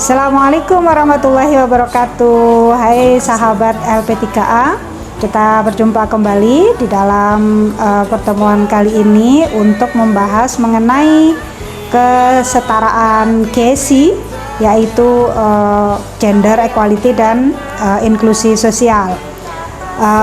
Assalamualaikum warahmatullahi wabarakatuh. Hai sahabat LP3A, kita berjumpa kembali di dalam pertemuan kali ini untuk membahas mengenai kesetaraan GESI, yaitu gender equality dan inklusi sosial.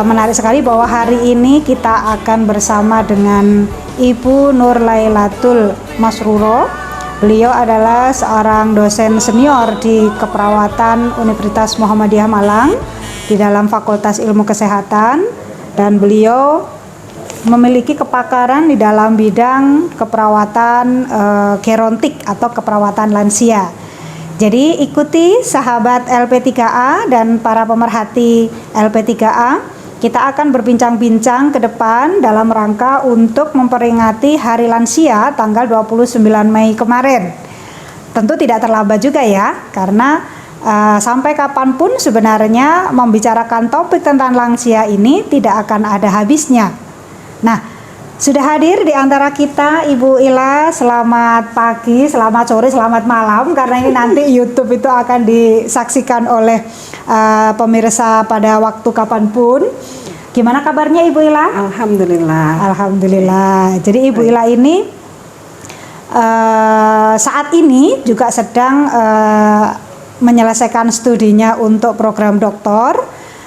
Menarik sekali bahwa hari ini kita akan bersama dengan Ibu Nur Lailatul Masruro. Beliau adalah seorang dosen senior di Keperawatan Universitas Muhammadiyah Malang di dalam Fakultas Ilmu Kesehatan, dan beliau memiliki kepakaran di dalam bidang keperawatan gerontik atau keperawatan lansia. Jadi ikuti sahabat LP3A dan para pemerhati LP3A, kita akan berbincang-bincang ke depan dalam rangka untuk memperingati Hari Lansia tanggal 29 Mei kemarin. Tentu tidak terlambat juga ya, karena sampai kapanpun sebenarnya membicarakan topik tentang lansia ini tidak akan ada habisnya. Nah, sudah hadir di antara kita Ibu Ila. Selamat pagi, selamat sore, selamat malam, karena ini nanti YouTube itu akan disaksikan oleh pemirsa pada waktu kapanpun. Gimana kabarnya Ibu Ila? Alhamdulillah. Alhamdulillah. Jadi Ibu Ila ini saat ini juga sedang menyelesaikan studinya untuk program doktor,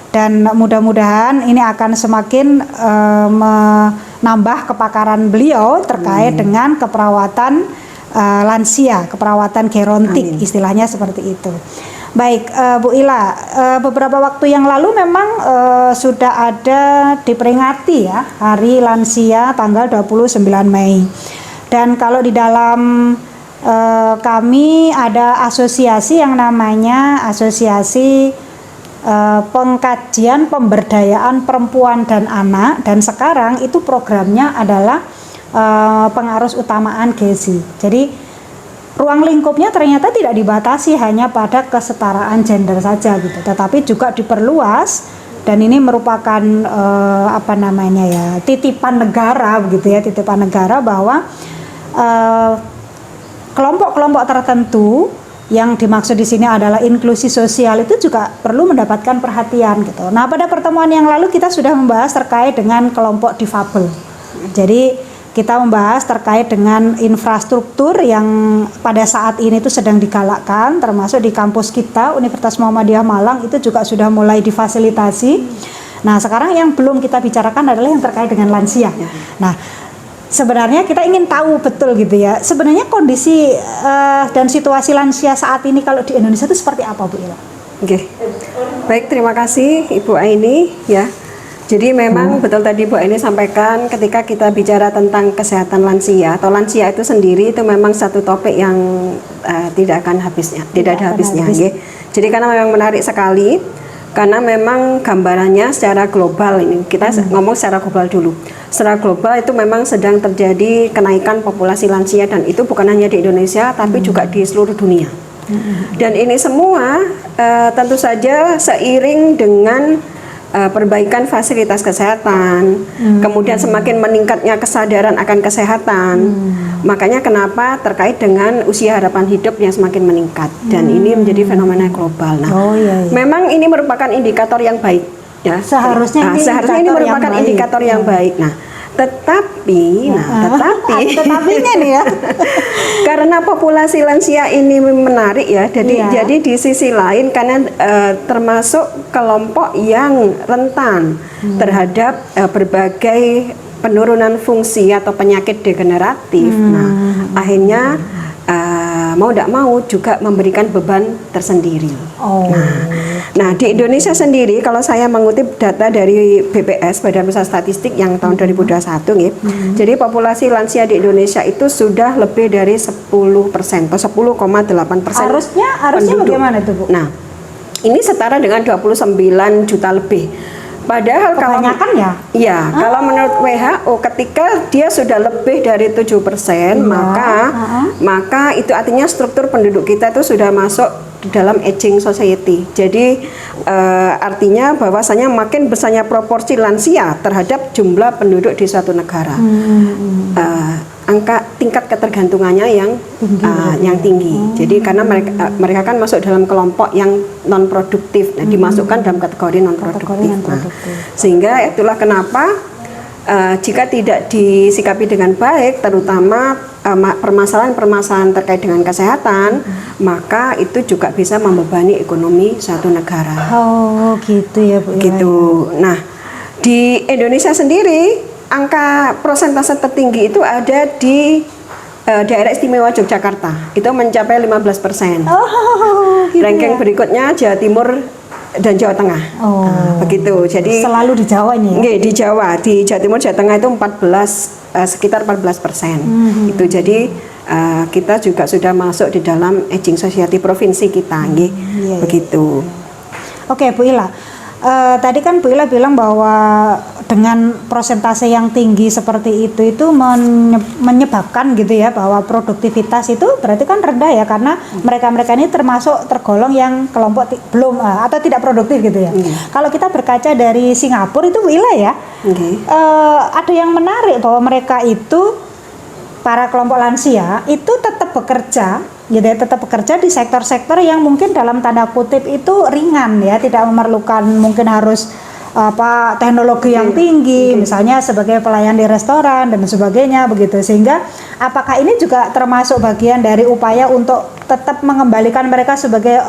dan mudah-mudahan ini akan semakin menambah kepakaran beliau terkait dengan keperawatan lansia, keperawatan gerontik, istilahnya seperti itu. Baik, Bu Ila, beberapa waktu yang lalu memang sudah ada diperingati ya Hari Lansia tanggal 29 Mei. Dan kalau di dalam kami ada asosiasi yang namanya Asosiasi Pengkajian Pemberdayaan Perempuan dan Anak, dan sekarang itu programnya adalah pengarus utamaan GESI. Jadi ruang lingkupnya ternyata tidak dibatasi hanya pada kesetaraan gender saja gitu, tetapi juga diperluas, dan ini merupakan titipan negara begitu ya, titipan negara bahwa kelompok-kelompok tertentu yang dimaksud di sini adalah inklusi sosial itu juga perlu mendapatkan perhatian gitu. Nah, pada pertemuan yang lalu kita sudah membahas terkait dengan kelompok difabel. Jadi kita membahas terkait dengan infrastruktur yang pada saat ini itu sedang digalakkan, termasuk di kampus kita Universitas Muhammadiyah Malang itu juga sudah mulai difasilitasi. Nah, sekarang yang belum kita bicarakan adalah yang terkait dengan lansia. Nah, sebenarnya kita ingin tahu betul gitu ya, sebenarnya kondisi dan situasi lansia saat ini kalau di Indonesia itu seperti apa, Bu Ila? Oke. Baik, terima kasih Ibu Aini ya. Jadi memang betul tadi Bu Aini sampaikan, ketika kita bicara tentang kesehatan lansia atau lansia itu sendiri, itu memang satu topik yang tidak akan habisnya, tidak ada habisnya. Jadi karena memang menarik sekali, karena memang gambarannya secara global ini, kita ngomong secara global dulu. Secara global itu memang sedang terjadi kenaikan populasi lansia, dan itu bukan hanya di Indonesia tapi juga di seluruh dunia. Dan ini semua tentu saja seiring dengan perbaikan fasilitas kesehatan, kemudian semakin meningkatnya kesadaran akan kesehatan. Makanya kenapa terkait dengan usia harapan hidup yang semakin meningkat, dan ini menjadi fenomena global. Nah, memang ini merupakan indikator yang baik ya. Seharusnya ini merupakan indikator yang baik. Nah, tetapi tetapinya nih ya. Karena populasi lansia ini menarik ya, jadi di sisi lain karena termasuk kelompok yang rentan terhadap berbagai penurunan fungsi atau penyakit degeneratif. Nah, akhirnya mau tidak mau juga memberikan beban tersendiri. Nah, di Indonesia sendiri, kalau saya mengutip data dari BPS, Badan Pusat Statistik yang tahun 2021 nih, jadi populasi lansia di Indonesia itu sudah lebih dari 10% atau 10,8%. Harusnya bagaimana itu, Bu? Nah, ini setara dengan 29 juta lebih. Padahal kebanyakan kalau menurut WHO ketika dia sudah lebih dari 7%, maka itu artinya struktur penduduk kita itu sudah masuk dalam aging society. Jadi artinya bahwasanya makin besarnya proporsi lansia terhadap jumlah penduduk di suatu negara. angka tingkat ketergantungannya yang tinggi. Jadi karena mereka kan masuk dalam kelompok yang non produktif, dimasukkan dalam kategori non produktif. Sehingga itulah kenapa jika tidak disikapi dengan baik, terutama permasalahan-permasalahan terkait dengan kesehatan, maka itu juga bisa membebani ekonomi suatu negara. Oh, gitu ya Bu. Gitu. Nah, di Indonesia sendiri angka persentase tertinggi itu ada di daerah istimewa Yogyakarta, itu mencapai 15%. Oh, gitu. Ranking berikutnya Jawa Timur dan Jawa Tengah. Begitu. Jadi selalu di Jawa ini ya? Di Jawa, di Jawa Timur, Jawa Tengah itu sekitar 14%. Itu jadi kita juga sudah masuk di dalam aging society provinsi kita, begitu. Oke, Bu Ila. Tadi kan Bu Ila bilang bahwa dengan persentase yang tinggi seperti itu menyebabkan gitu ya, bahwa produktivitas itu berarti kan rendah ya, karena mereka-mereka ini termasuk tergolong yang kelompok belum atau tidak produktif gitu ya. Kalau kita berkaca dari Singapura itu Bu Ila ya, ada yang menarik bahwa mereka itu, para kelompok lansia itu tetap bekerja gitu ya, tetap bekerja di sektor-sektor yang mungkin dalam tanda kutip itu ringan ya, tidak memerlukan mungkin harus teknologi yang tinggi, misalnya sebagai pelayan di restoran dan sebagainya begitu. Sehingga apakah ini juga termasuk bagian dari upaya untuk tetap mengembalikan mereka sebagai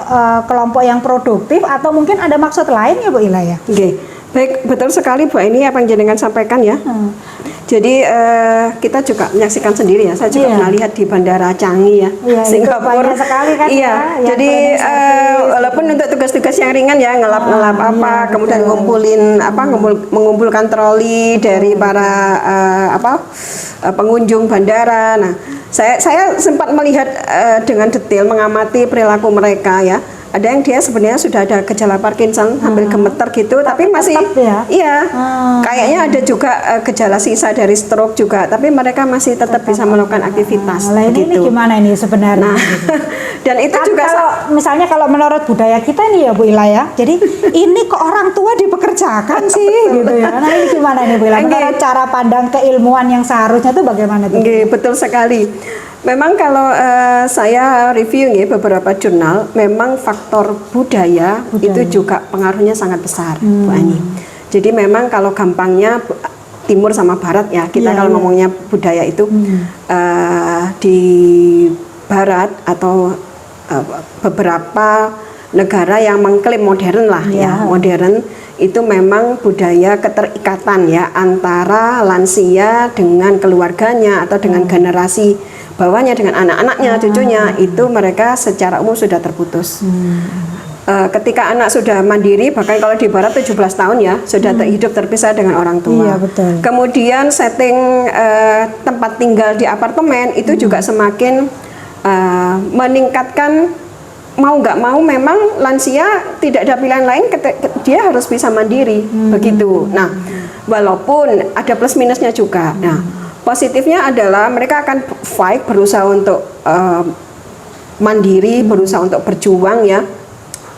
kelompok yang produktif, atau mungkin ada maksud lain ya Bu Ila ya? Baik, betul sekali Bu, ini apa yang jenengan sampaikan ya. Jadi kita juga menyaksikan sendiri ya. Saya juga pernah lihat di Bandara Changi ya, Singapura. Sekali kan jadi walaupun untuk tugas-tugas yang ringan ya, ngelap-ngelap kemudian mengumpulkan troli dari para pengunjung bandara. Nah, saya sempat melihat dengan detail, mengamati perilaku mereka ya. Ada yang dia sebenarnya sudah ada gejala Parkinson, hampir gemeter gitu, tapi masih kayaknya ada juga gejala sisa dari stroke juga, tapi mereka masih tetap bisa melakukan aktivitas. Nah, ini gimana ini sebenarnya? Dan itu juga misalnya kalau menurut budaya kita nih ya Bu Ila ya, jadi ini kok orang tua dipekerjakan sih gitu ya. Nah, ini gimana nih Bu Ila? Menurut cara pandang keilmuan yang seharusnya itu bagaimana tuh? Betul sekali. Memang kalau saya review beberapa jurnal, memang faktor budaya itu juga pengaruhnya sangat besar, Bu Ani. Jadi memang kalau gampangnya timur sama barat ya, kita kalau ngomongnya budaya itu di barat atau beberapa negara yang mengklaim modern lah modern, itu memang budaya keterikatan ya antara lansia dengan keluarganya atau dengan generasi bawahnya, dengan anak-anaknya, cucunya, itu mereka secara umum sudah terputus. Ketika anak sudah mandiri, bahkan kalau di barat 17 tahun ya, sudah hidup terpisah dengan orang tua. Kemudian setting tempat tinggal di apartemen itu juga semakin meningkatkan, mau nggak mau memang lansia tidak ada pilihan lain, dia harus bisa mandiri, begitu. Nah, walaupun ada plus minusnya juga. Nah, positifnya adalah mereka akan fight, berusaha untuk mandiri, berusaha untuk berjuang ya.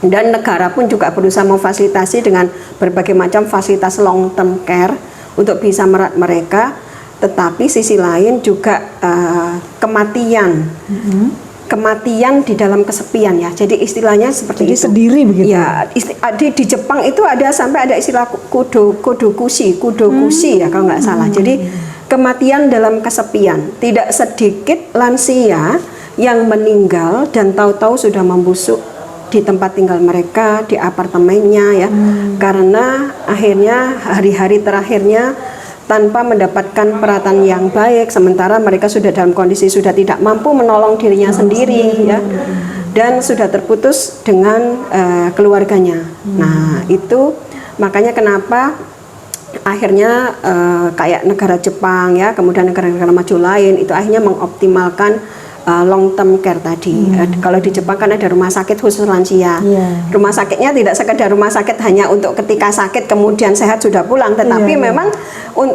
Dan negara pun juga berusaha memfasilitasi dengan berbagai macam fasilitas long term care untuk bisa merawat mereka. Tetapi sisi lain juga kematian. Kematian di dalam kesepian ya. Jadi istilahnya seperti itu. Sendiri begitu. Ya, di Jepang itu sampai ada istilah kudokushi ya kalau nggak salah. Jadi kematian dalam kesepian. Tidak sedikit lansia yang meninggal dan tahu-tahu sudah membusuk di tempat tinggal mereka, di apartemennya ya. Karena akhirnya hari-hari terakhirnya tanpa mendapatkan perawatan yang baik, sementara mereka sudah dalam kondisi sudah tidak mampu menolong dirinya sendiri ya. Dan sudah terputus dengan keluarganya. Nah, itu makanya kenapa akhirnya kayak negara Jepang ya, kemudian negara-negara maju lain itu akhirnya mengoptimalkan long term care tadi. Kalau di Jepang kan ada rumah sakit khusus lansia. Rumah sakitnya tidak sekedar rumah sakit hanya untuk ketika sakit kemudian sehat sudah pulang, tetapi memang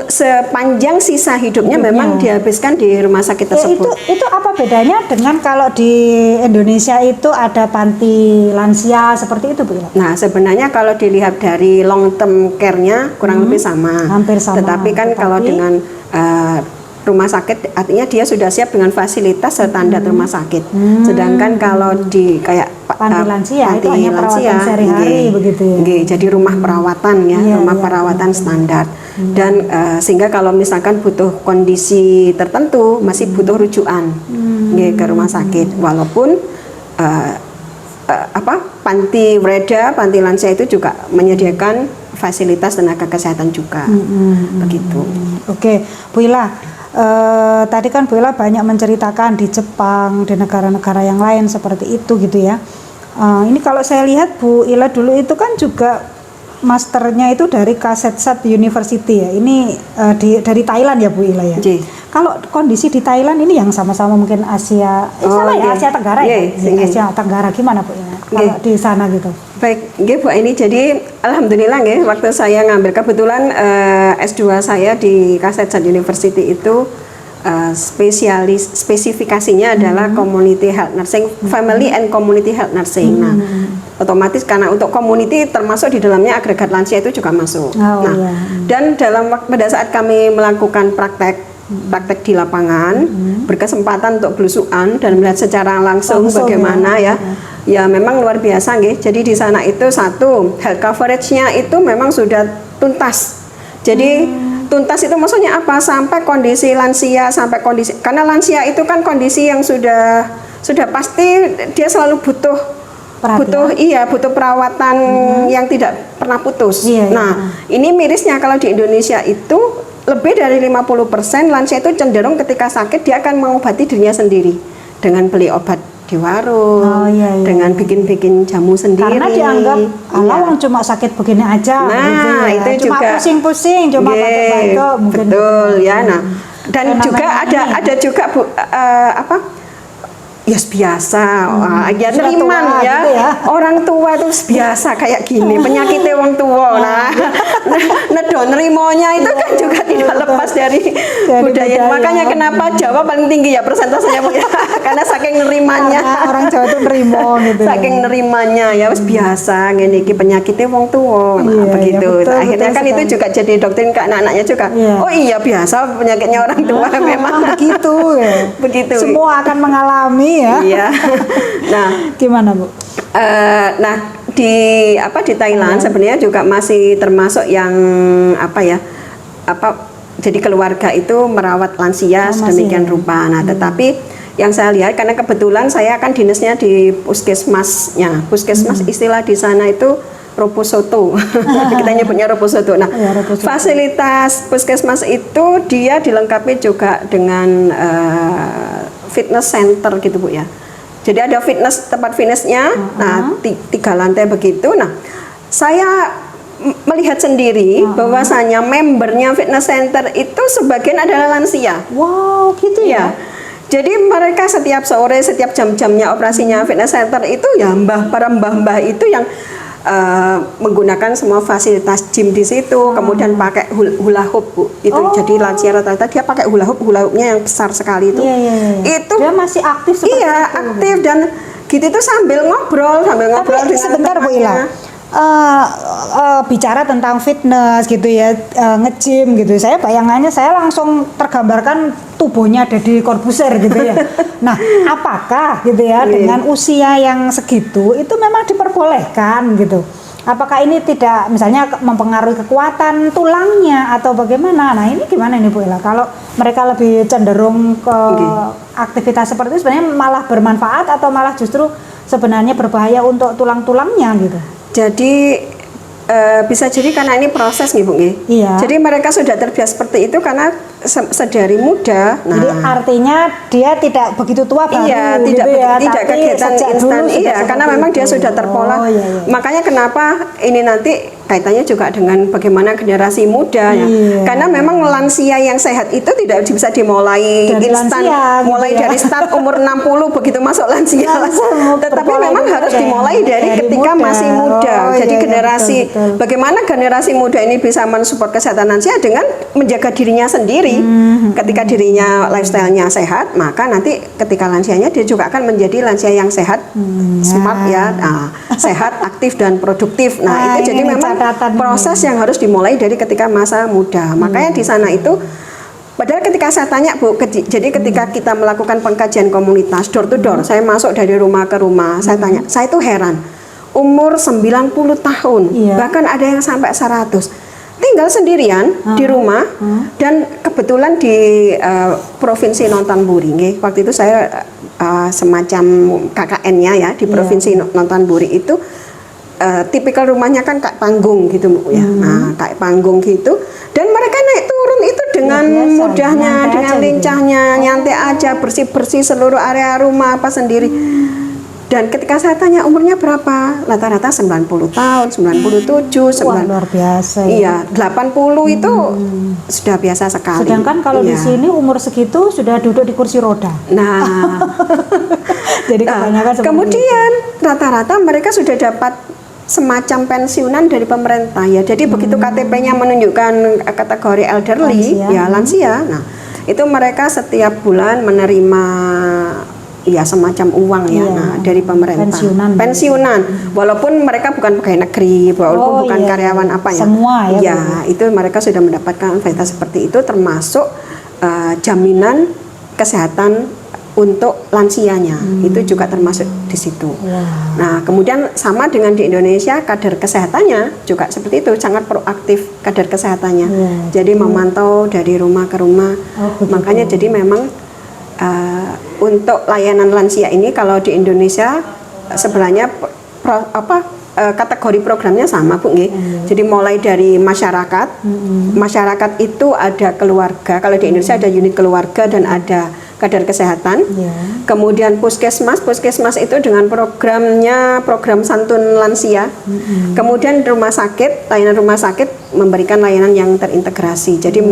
sepanjang sisa hidupnya memang dihabiskan di rumah sakit tersebut. Itu apa bedanya dengan kalau di Indonesia itu ada panti lansia seperti itu Bu? Nah, sebenarnya kalau dilihat dari long term care-nya kurang lebih sama. Hampir sama. Tetapi kan kalau dengan rumah sakit, artinya dia sudah siap dengan fasilitas standar rumah sakit. Sedangkan kalau di kayak panti lansia itu hanya perawatan sehari-hari begitu ya. Jadi rumah perawatan ya, rumah perawatan standar. Dan sehingga kalau misalkan butuh kondisi tertentu masih butuh rujukan ke rumah sakit, walaupun panti Wreda, panti lansia itu juga menyediakan fasilitas tenaga kesehatan juga, begitu. Oke, Bu Ila, tadi kan Bu Ila banyak menceritakan di Jepang, di negara-negara yang lain seperti itu gitu ya. Ini kalau saya lihat Bu Ila dulu itu kan juga masternya itu dari Kasetsat University ya. Ini dari Thailand ya Bu Ila ya. Kalau kondisi di Thailand ini yang sama-sama mungkin Asia, Asia Tenggara ya. Asia Tenggara gimana Bu Ila? Kalau di sana gitu. Baik, Bu ini jadi alhamdulillah waktu saya ngambil kebetulan S2 saya di Kasetsat University itu spesifikasinya adalah community health nursing, family and community health nursing. Nah, otomatis karena untuk community termasuk di dalamnya agregat lansia itu juga masuk. Dan pada saat kami melakukan praktek di lapangan, berkesempatan untuk belusukan dan melihat secara langsung bagaimana ya memang luar biasa Jadi di sana itu satu, health coverage-nya itu memang sudah tuntas. Jadi tuntas itu maksudnya apa? Sampai kondisi lansia, karena lansia itu kan kondisi yang sudah pasti dia selalu butuh perawatan yang tidak pernah putus. Ini mirisnya kalau di Indonesia itu lebih dari 50% lansia itu cenderung ketika sakit dia akan mengobati dirinya sendiri dengan beli obat di warung, dengan bikin jamu sendiri. Karena dianggap alawang cuma sakit begini aja. Nah, gitu ya. itu cuma juga pusing-pusing, cuma batuk-batuk. Betul ya. Nah, dan juga ada juga Bu, biasa, ya neriman ya. Gitu ya. Orang tua itu biasa kayak gini, penyakitnya orang tua. Nerimonya itu kan juga tidak lepas dari budaya. Makanya kenapa Jawa paling tinggi ya persentasenya Bu ya. Karena saking nerimanya. Orang Jawa itu nerimo gitu. Saking nerimanya ya biasa ngene iki penyakitnya wong tua. Begitu. Betul, akhirnya kan itu juga jadi doktrin ke anak-anaknya juga. Oh iya biasa penyakitnya orang tua memang begitu ya. Begitu. Semua akan mengalami ya. Iya. Nah, gimana Bu? Di Thailand sebenarnya juga masih termasuk yang jadi keluarga itu merawat lansia sedemikian rupa. Nah, tetapi yang saya lihat karena kebetulan saya kan dinasnya di puskesmasnya. Puskesmas istilah di sana itu Roposoto. Kita nyebutnya Roposoto. Nah, fasilitas puskesmas itu dia dilengkapi juga dengan fitness center gitu Bu ya. Jadi ada tempat fitnessnya, nah 3 lantai begitu. Nah, saya melihat sendiri bahwasanya membernya fitness center itu sebagian adalah lansia. Wow, gitu ya. Jadi mereka setiap sore, setiap jam-jamnya operasinya fitness center itu ya para mbah-mbah itu yang menggunakan semua fasilitas gym di situ, kemudian pakai hula hoop Bu. Itu jadi lansia rata-rata dia pakai hula hoopnya yang besar sekali itu. Itu dia masih aktif seperti itu. Aktif dan gitu itu sambil ngobrol Tapi sebentar Bu Ila. Bicara tentang fitness gitu ya, nge-gym gitu. Saya bayangannya saya langsung tergambarkan tubuhnya Deddy Corbuzier gitu ya. Nah, apakah gitu ya dengan usia yang segitu itu memang diperbolehkan gitu? Apakah ini tidak misalnya mempengaruhi kekuatan tulangnya atau bagaimana? Nah, ini gimana nih Bu Ila? Kalau mereka lebih cenderung ke aktivitas seperti itu sebenarnya malah bermanfaat atau malah justru sebenarnya berbahaya untuk tulang-tulangnya gitu? Jadi bisa jadi karena ini proses nih Bu. Jadi mereka sudah terbiasa seperti itu karena sedari muda. Nah, jadi artinya dia tidak begitu tua baru. Tidak kegiatan instan. Karena memang dia sudah terpola. Makanya kenapa ini nanti kaitannya juga dengan bagaimana generasi muda ya. Karena memang lansia yang sehat itu tidak bisa dimulai dari instan, mulai dari start umur 60 begitu masuk lansia. Tetapi memang harus dimulai dari ketika masih muda. Jadi generasi bagaimana generasi muda ini bisa mensupport kesehatan lansia dengan menjaga dirinya sendiri. Ketika dirinya lifestyle-nya sehat, maka nanti ketika lansianya dia juga akan menjadi lansia yang sehat, smart ya, sehat, aktif dan produktif. Nah, itu jadi memang proses yang harus dimulai dari ketika masa muda. Makanya di sana itu Padahal ketika saya tanya Bu, jadi ketika kita melakukan pengkajian komunitas door to door, saya masuk dari rumah ke rumah, saya tanya, saya itu heran, umur 90 tahun, bahkan ada yang sampai 100, tinggal sendirian di rumah, dan kebetulan di Provinsi Nonthaburi, waktu itu saya semacam KKN-nya ya di Provinsi Nonthaburi itu, tipikal rumahnya kan kayak panggung gitu Bu ya, nah kayak panggung gitu, dan mereka naik turun itu dengan mudahnya, dengan lincahnya, nyantai aja, bersih-bersih seluruh area rumah apa sendiri. Dan ketika saya tanya umurnya berapa, rata-rata 90 tahun, 97, 90. Wah, luar biasa. Iya, 80 itu sudah biasa sekali. Sedangkan kalau di sini umur segitu sudah duduk di kursi roda. Nah, jadi kebanyakan kemudian rata-rata mereka sudah dapat semacam pensiunan dari pemerintah ya. Jadi begitu KTP-nya menunjukkan kategori elderly, lansia. Nah, itu mereka setiap bulan menerima ya semacam uang ya, dari pemerintah. Pensiunan. Walaupun mereka bukan pegawai negeri, walaupun bukan karyawan apa ya. Semua ya. Ya, itu mereka sudah mendapatkan fasilitas seperti itu, termasuk jaminan kesehatan untuk lansianya, itu juga termasuk di situ. Nah, kemudian sama dengan di Indonesia, kader kesehatannya juga seperti itu, sangat proaktif kader kesehatannya. Jadi memantau dari rumah ke rumah. Makanya jadi memang untuk layanan lansia ini kalau di Indonesia sebenarnya kategori programnya sama Bu nggih. Jadi mulai dari masyarakat, masyarakat itu ada keluarga. Kalau di Indonesia ada unit keluarga dan ada kader kesehatan. Kemudian puskesmas itu dengan programnya program santun lansia. Kemudian layanan rumah sakit memberikan layanan yang terintegrasi. Jadi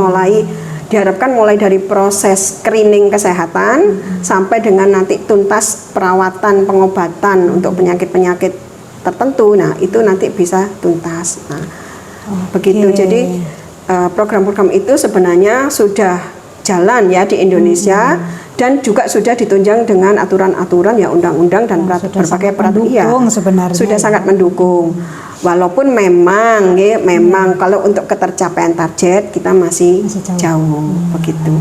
diharapkan mulai dari proses screening kesehatan sampai dengan nanti tuntas perawatan pengobatan untuk penyakit-penyakit tertentu. Nah, itu nanti bisa tuntas. Nah, begitu. Jadi program-program itu sebenarnya sudah jalan ya di Indonesia dan juga sudah ditunjang dengan aturan-aturan ya undang-undang dan berbagai peraturan sudah sangat mendukung. Walaupun memang kalau untuk ketercapaian target kita masih jauh begitu.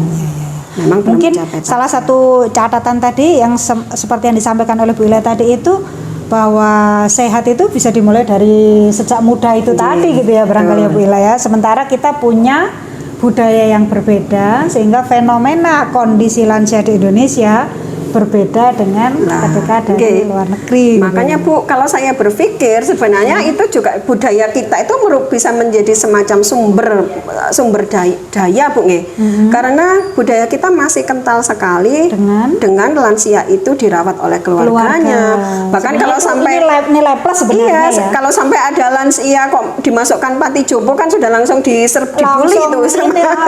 Memang mungkin salah satu catatan tadi yang seperti yang disampaikan oleh Bu Ila tadi itu bahwa sehat itu bisa dimulai dari sejak muda itu tadi gitu ya barangkali ya Bu Ila ya. Sementara kita punya budaya yang berbeda sehingga fenomena kondisi lansia di Indonesia berbeda dengan ketika dari luar negeri. Makanya Bu, kalau saya berpikir sebenarnya itu juga budaya kita itu bisa menjadi semacam sumber daya Bu nggih. Karena budaya kita masih kental sekali dengan lansia itu dirawat oleh keluarganya. Bahkan sebenarnya kalau sampai nilai plus sebenarnya ya. Kalau sampai ada lansia kok dimasukkan panti jompo kan sudah langsung dibully itu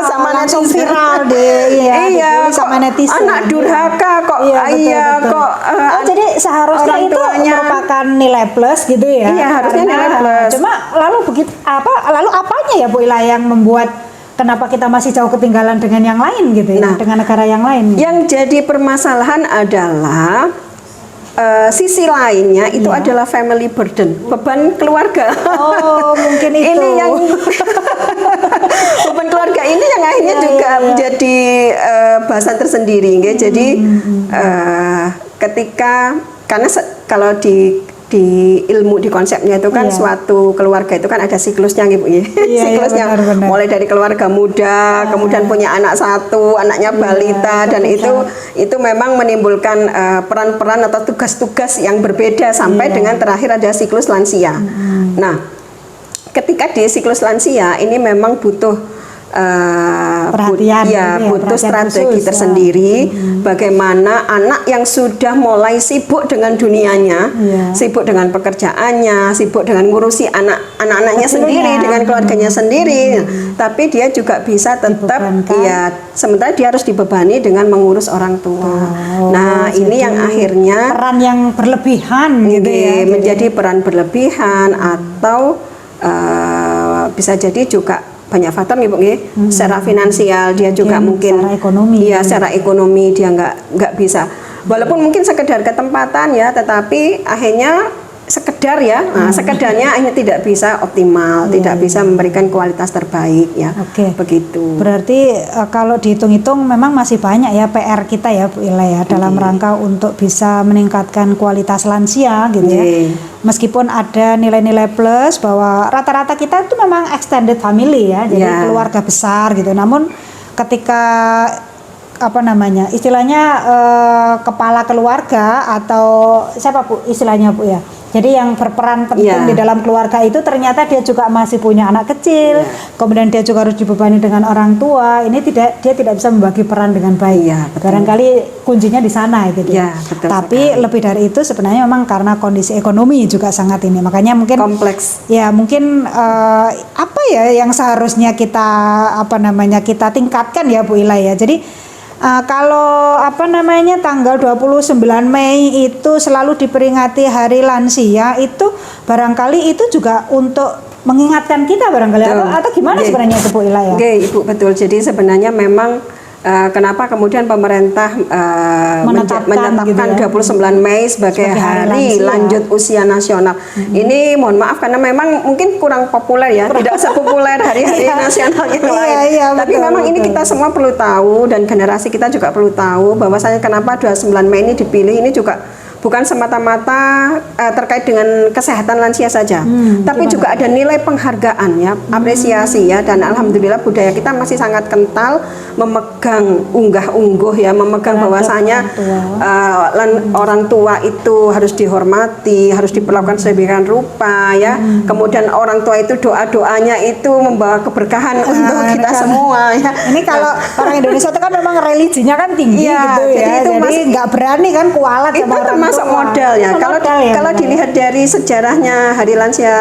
sama langsung viral deh. Iya, sama netizen. Anak durhaka kok. Betul. Jadi seharusnya itu merupakan nilai plus gitu ya. Iya, harusnya nilai plus. Cuma lalu apanya ya Bu Ila yang membuat kenapa kita masih jauh ketinggalan dengan yang lain gitu ya, dengan negara yang lain? Yang jadi permasalahan adalah sisi lainnya itu adalah family burden, beban keluarga. Oh, mungkin itu. Ini yang beban keluarga ini yang akhirnya juga menjadi bahasan tersendiri. Jadi ketika kalau di ilmu di konsepnya itu kan suatu keluarga itu kan ada siklusnya gitu ya. Siklusnya benar. Mulai dari keluarga muda, kemudian punya anak satu, anaknya balita, dan itu memang menimbulkan peran-peran atau tugas-tugas yang berbeda sampai dengan terakhir ada siklus lansia. Nah, ketika di siklus lansia ini memang butuh perhatian, butuh strategi tersendiri. Bagaimana anak yang sudah mulai sibuk dengan dunianya, sibuk dengan pekerjaannya, sibuk dengan ngurusi anak-anaknya sendiri, dengan keluarganya sendiri, tapi dia juga bisa tetap sementara dia harus dibebani dengan mengurus orang tua. Nah, ini yang akhirnya peran yang berlebihan gitu ya, menjadi peran berlebihan atau bisa jadi juga banyak faktor nih Bu nggih. Secara finansial dia juga mungkin secara ekonomi. Iya, secara ekonomi dia nggak bisa. Walaupun mungkin sekedar ketempatan ya, tetapi akhirnya sekedar sekedar ya, sekedarnya ini tidak bisa optimal, tidak bisa memberikan kualitas terbaik ya. Begitu. Berarti kalau dihitung-hitung memang masih banyak ya PR kita ya Bu Ila ya dalam rangka untuk bisa meningkatkan kualitas lansia gitu ya. Meskipun ada nilai-nilai plus bahwa rata-rata kita itu memang extended family ya, jadi keluarga besar gitu. Namun ketika apa namanya istilahnya kepala keluarga atau siapa Bu istilahnya Bu ya, jadi yang berperan penting di dalam keluarga itu ternyata dia juga masih punya anak kecil, kemudian dia juga harus dibebani dengan orang tua, ini dia tidak bisa membagi peran dengan baik. Barangkali kuncinya di sana gitu. Tapi lebih dari itu sebenarnya memang karena kondisi ekonomi juga sangat ini, makanya mungkin kompleks ya, mungkin apa ya yang seharusnya kita kita tingkatkan ya Bu Ila ya. Jadi kalau tanggal 29 Mei itu selalu diperingati Hari Lansia, itu barangkali itu juga untuk mengingatkan kita barangkali atau gimana sebenarnya itu Bu Ila ya? Ibu, betul. Jadi sebenarnya memang kenapa kemudian pemerintah menetapkan gitu ya, 29 Mei sebagai hari lanjut usia nasional. Ini mohon maaf karena memang mungkin kurang populer ya, tidak sepopuler hari-hari nasional yang lain. Tapi memang ini kita semua perlu tahu dan generasi kita juga perlu tahu bahwasanya kenapa 29 Mei ini dipilih, ini juga bukan semata-mata terkait dengan kesehatan lansia saja, tapi juga ada nilai penghargaan ya, apresiasi ya, dan alhamdulillah budaya kita masih sangat kental memegang unggah-ungguh ya, memegang bahwasanya orang tua itu harus dihormati, harus diperlakukan sedemikian rupa ya. Kemudian orang tua itu doa-doanya itu membawa keberkahan untuk kita semua ya. Ini kalau orang Indonesia itu kan memang religinya kan tinggi gitu ya, jadi nggak berani kan kualat sama orang masuk modal ya. Kalau dilihat dari sejarahnya Hari Lansia,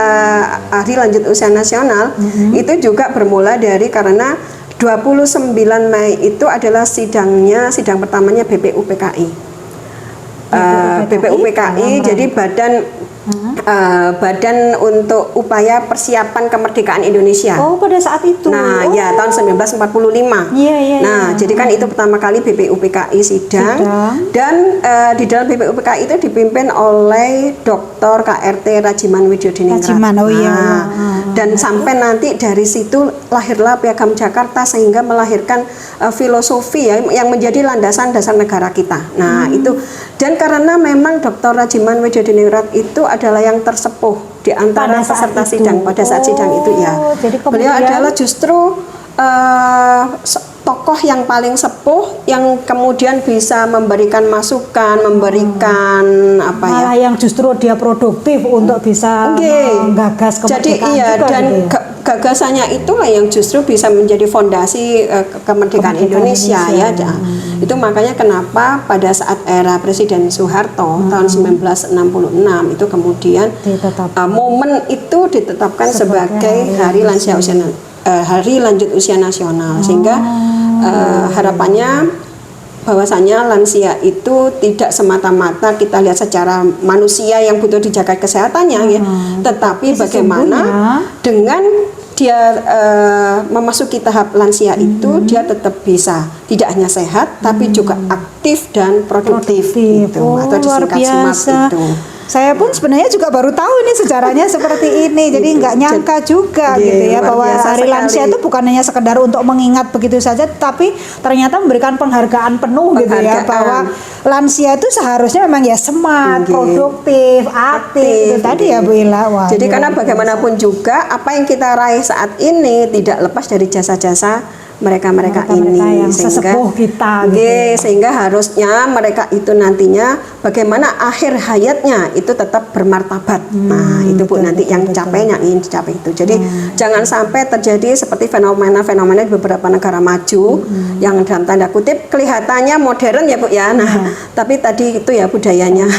Hari Lanjut Usia Nasional, itu juga bermula dari karena 29 Mei itu adalah sidang pertamanya BPUPKI. BPUPKI jadi Badan untuk Upaya Persiapan Kemerdekaan Indonesia. Pada saat itu. Ya tahun 1945. Nah, jadi kan itu pertama kali BPUPKI sidang. Dan di dalam BPUPKI itu dipimpin oleh Dr. KRT Rajiman Widyodiningrat. Dan sampai nanti dari situ lahirlah Piagam Jakarta sehingga melahirkan filosofi ya, yang menjadi landasan dasar negara kita. Nah, itu, dan karena memang Dr. Rajiman Widyodiningrat itu adalah yang tersepuh di antara peserta sidang pada saat sidang itu ya. Jadi beliau adalah justru tokoh yang paling sepuh yang kemudian bisa memberikan masukan, memberikan yang justru dia produktif untuk bisa menggagas kemerdekaan. Jadi dan gagasannya itulah yang justru bisa menjadi fondasi kemerdekaan Indonesia ya. Itu makanya kenapa pada saat era Presiden Soeharto tahun 1966 itu kemudian momen itu ditetapkan sebagai Hari Lanjut Usia Nasional, sehingga harapannya bahwasanya lansia itu tidak semata-mata kita lihat secara manusia yang butuh dijaga kesehatannya ya, tetapi bagaimana dengan dia memasuki tahap lansia itu dia tetap bisa tidak hanya sehat tapi juga aktif dan produktif itu, atau disingkat SMART itu. Saya pun sebenarnya juga baru tahu ini sejarahnya seperti ini, jadi nggak nyangka juga gitu ya bahwa Hari Lansia itu bukan hanya sekedar untuk mengingat begitu saja, tapi ternyata memberikan penghargaan penuh gitu ya, bahwa lansia itu seharusnya memang ya smart, produktif, aktif itu tadi ya Bu Ila. Jadi karena bagaimanapun juga apa yang kita raih saat ini tidak lepas dari jasa-jasa mereka ini, yang sesepuh kita gitu. Sehingga harusnya mereka itu nantinya bagaimana akhir hayatnya itu tetap bermartabat. Nah, itu Bu nanti yang yang ingin dicapai itu. Jadi jangan sampai terjadi seperti fenomena-fenomena di beberapa negara maju yang dalam tanda kutip kelihatannya modern ya Bu ya. Nah, tapi tadi itu ya budayanya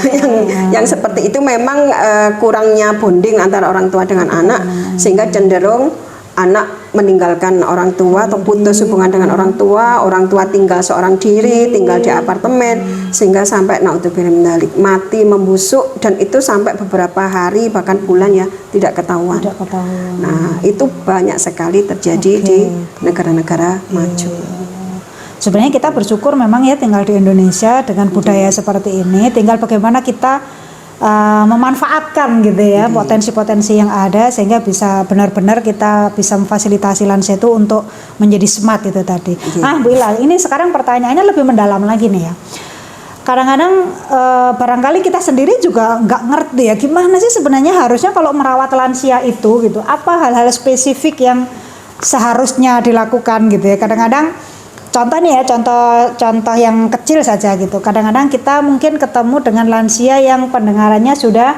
yang seperti itu memang kurangnya bonding antara orang tua dengan anak, sehingga cenderung anak meninggalkan orang tua atau putus hubungan dengan orang tua tinggal seorang diri, tinggal di apartemen, sehingga sampai mati membusuk, dan itu sampai beberapa hari bahkan bulan ya tidak ketahuan. Nah, itu banyak sekali terjadi di negara-negara maju. Sebenarnya kita bersyukur memang ya tinggal di Indonesia dengan budaya seperti ini, tinggal bagaimana kita memanfaatkan gitu ya potensi-potensi yang ada sehingga bisa benar-benar kita bisa memfasilitasi lansia itu untuk menjadi smart itu tadi. Bu Ila, ini sekarang pertanyaannya lebih mendalam lagi nih ya. Kadang-kadang barangkali kita sendiri juga nggak ngerti ya gimana sih sebenarnya harusnya kalau merawat lansia itu gitu. Apa hal-hal spesifik yang seharusnya dilakukan gitu ya. Kadang-kadang contoh nih ya, contoh yang kecil saja gitu. Kadang-kadang kita mungkin ketemu dengan lansia yang pendengarannya sudah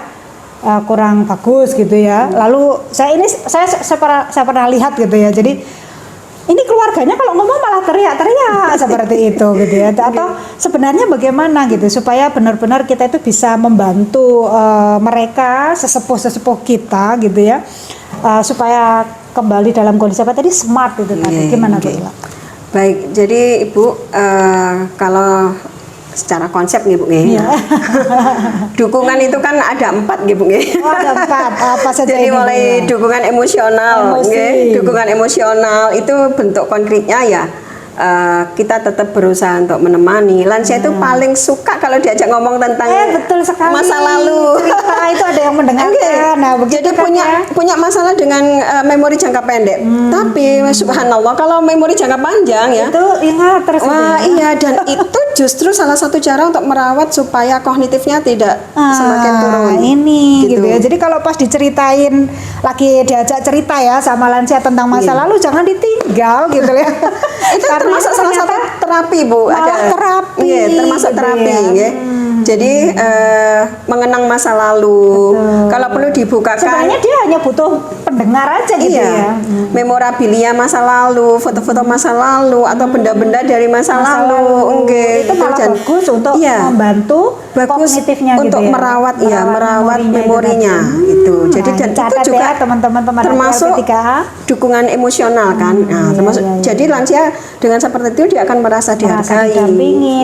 kurang bagus gitu ya. Lalu saya pernah lihat gitu ya. Jadi ini keluarganya kalau ngomong malah teriak-teriak seperti itu gitu ya. Atau sebenarnya bagaimana gitu supaya benar-benar kita itu bisa membantu mereka sesepuh kita gitu ya. Supaya kembali dalam kondisi apa tadi smart itu tadi. Gimana Bu Ila? Baik, jadi Ibu kalau secara konsep nih Bu dukungan itu kan ada 4 nih Bu Oh, ada 4. Apa saja jadi ini, mulai dukungan emosional, dukungan emosional itu bentuk konkretnya ya. Kita tetap berusaha untuk menemani. Lansia itu paling suka kalau diajak ngomong tentang betul sekali. masa lalu. Cerita itu ada yang mendengarkan. Nah, jadi kan punya masalah dengan memori jangka pendek. Tapi subhanallah kalau memori jangka panjang ya. Itu ingat terus. Wah, iya, dan itu justru salah satu cara untuk merawat supaya kognitifnya tidak semakin turun. Ini gitu ya. Jadi kalau pas diceritain lagi diajak cerita ya sama lansia tentang masa lalu jangan ditinggal gitu ya. Itu termasuk salah satu terapi Bu, ada terapi. Termasuk terapi ya. Jadi mengenang masa lalu. Kalau perlu dibukakan. Sebenarnya dia hanya butuh pendengar aja gitu ya. Memorabilia masa lalu, foto-foto masa lalu atau benda-benda dari masa lalu. Itu malah bagus untuk membantu kognitifnya gitu untuk ya. merawat memorinya gitu. Jadi dan itu juga teman-teman termasuk dukungan emosional kan. Termasuk jadi lansia dengan seperti itu dia akan merasa dihargai,